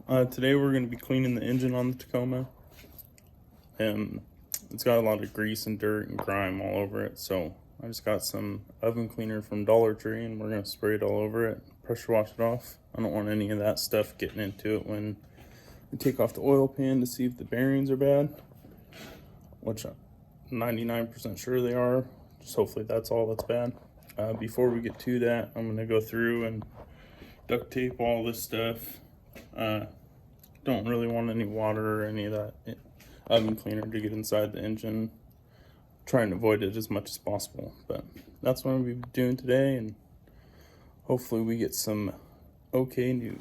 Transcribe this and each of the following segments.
Today we're going to be cleaning the engine on the Tacoma, and it's got a lot of grease and dirt and grime all over it, so I just got some oven cleaner from Dollar Tree and we're going to spray it all over it, pressure wash it off. I don't want any of that stuff getting into it when we take off the oil pan to see if the bearings are bad, which I'm 99% sure they are. Just hopefully that's all that's bad. Before we get to that, I'm going to go through and duct tape all this stuff. Don't really want any water or any of that oven cleaner to get inside the engine. Try and avoid it as much as possible, but that's what I'm going to be doing today, and hopefully we get some okay news.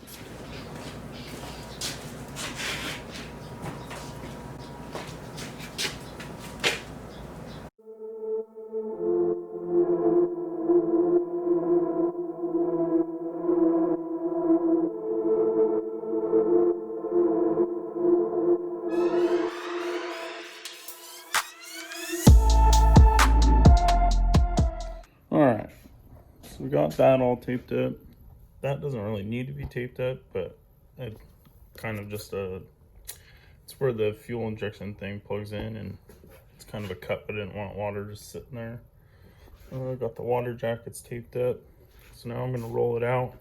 Alright, so we got that all taped up. That doesn't really need to be taped up, but it kind of just it's where the fuel injection thing plugs in, and it's kind of a cut, but I didn't want water just sitting there. I got the water jackets taped up, so now I'm going to roll it out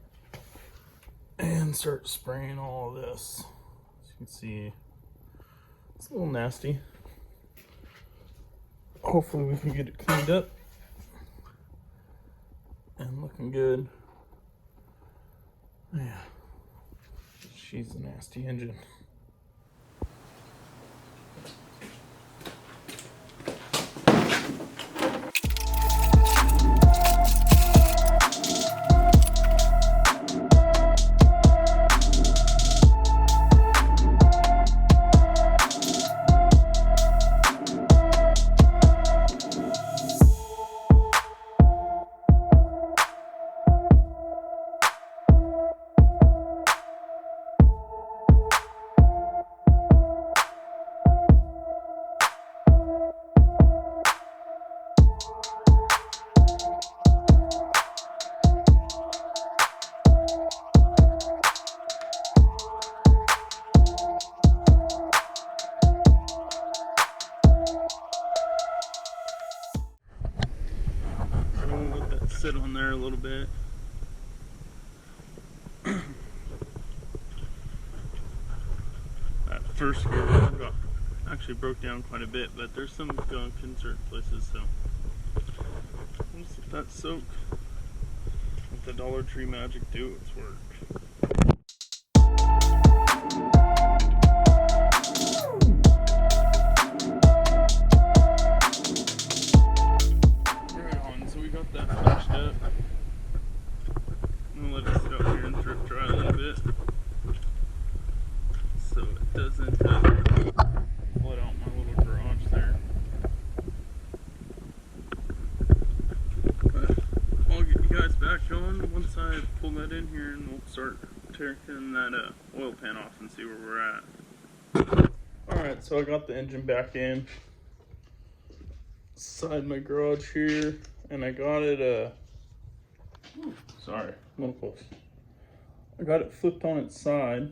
and start spraying all of this. As you can see, it's a little nasty. Hopefully we can get it cleaned up and looking good. Yeah, she's a nasty engine. Sit on there a little bit. That first gear actually broke down quite a bit, but there's some gunk in certain places, so we'll just let that soak. Let the Dollar Tree magic do its work. Doesn't flood out my little garage there. But I'll get you guys back on once I pull that in here, and we'll start taking that oil pan off and see where we're at. Alright, so I got the engine back in inside my garage here, and I got it sorry, a little close. I got it flipped on its side.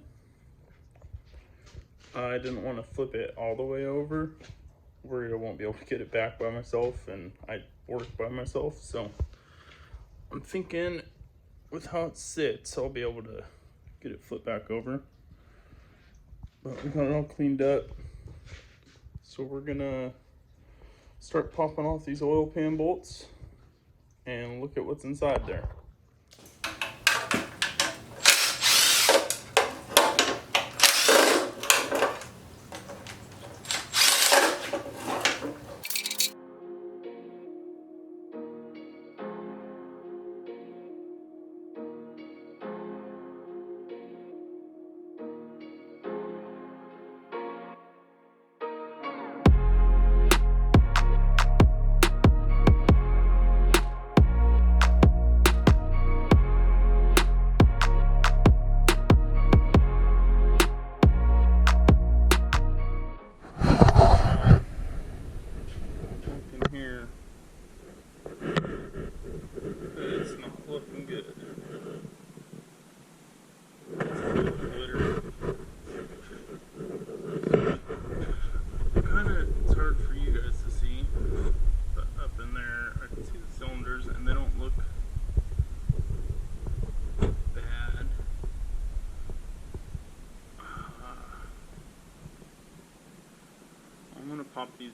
I didn't want to flip it all the way over, worried I won't be able to get it back by myself, and I work by myself, so I'm thinking with how it sits, I'll be able to get it flipped back over. But we got it all cleaned up, so we're gonna start popping off these oil pan bolts and look at what's inside there.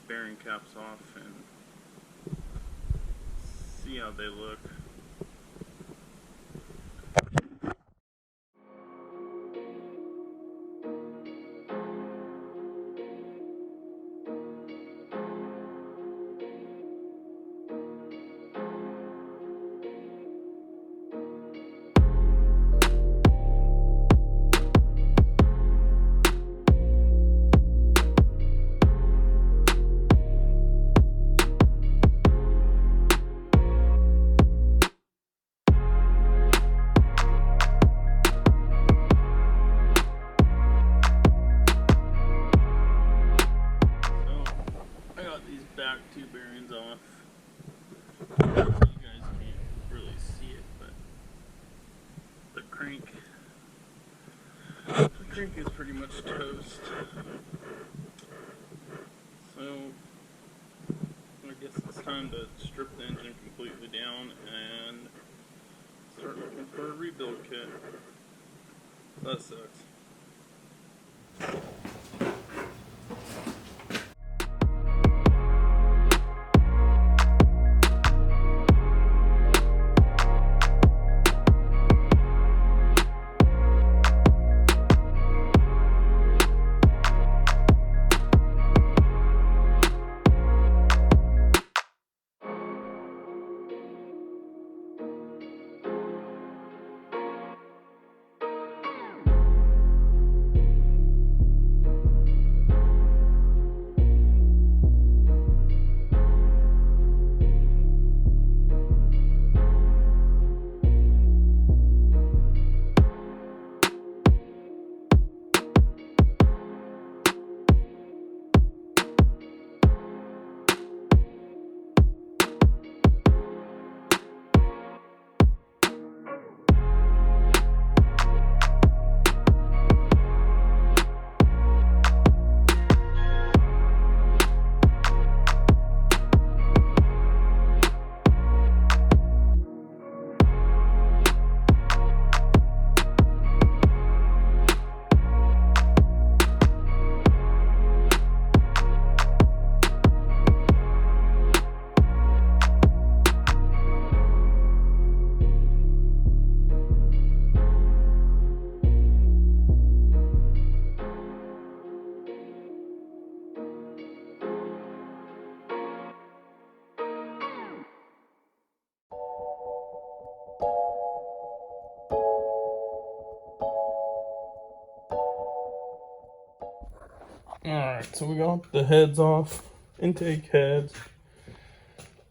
bearing caps off and see how they look. Back two bearings off. You guys can't really see it, but the crank is pretty much toast. So I guess it's time to strip the engine completely down and start looking for a rebuild kit. That sucks. Alright, so we got the heads off, intake heads.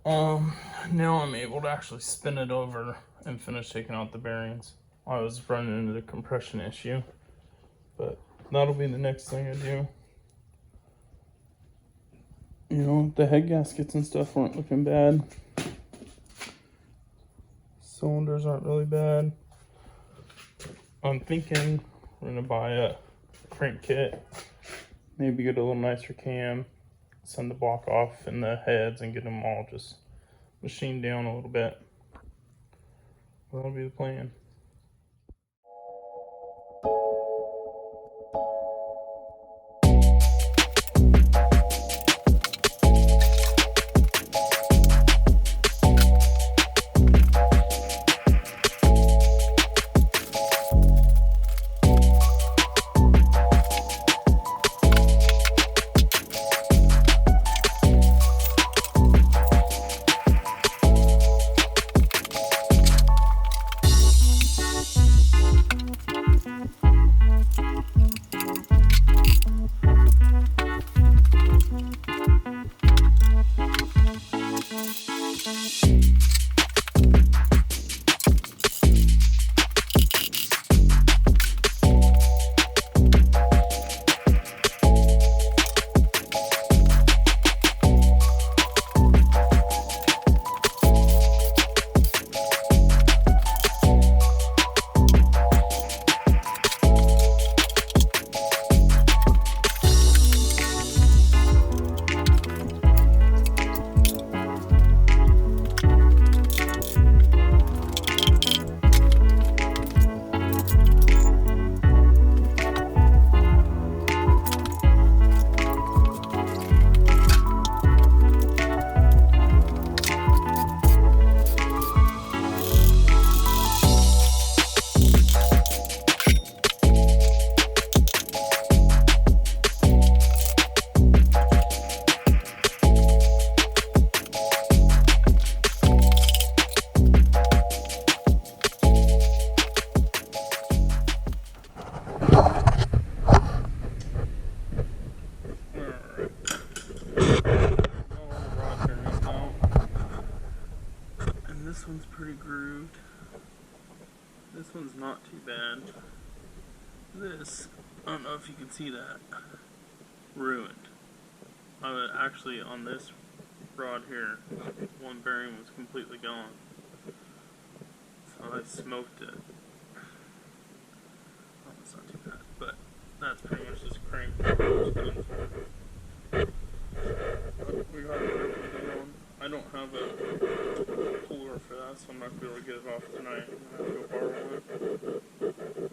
Now I'm able to actually spin it over and finish taking out the bearings. I was running into the compression issue, but that'll be the next thing I do. You know, the head gaskets and stuff weren't looking bad. Cylinders aren't really bad. I'm thinking we're gonna buy a crank kit. Maybe get a little nicer cam, send the block off in the heads and get them all just machined down a little bit. That'll be the plan. This one's not too bad. This, I don't know if you can see that, ruined. Actually, on this rod here, one bearing was completely gone. So I smoked it. Oh, it's not too bad, but that's pretty much this crank. We got it. I don't have a puller for that, so I'm not going to be able to get it off tonight. I'm going to have to go borrow one.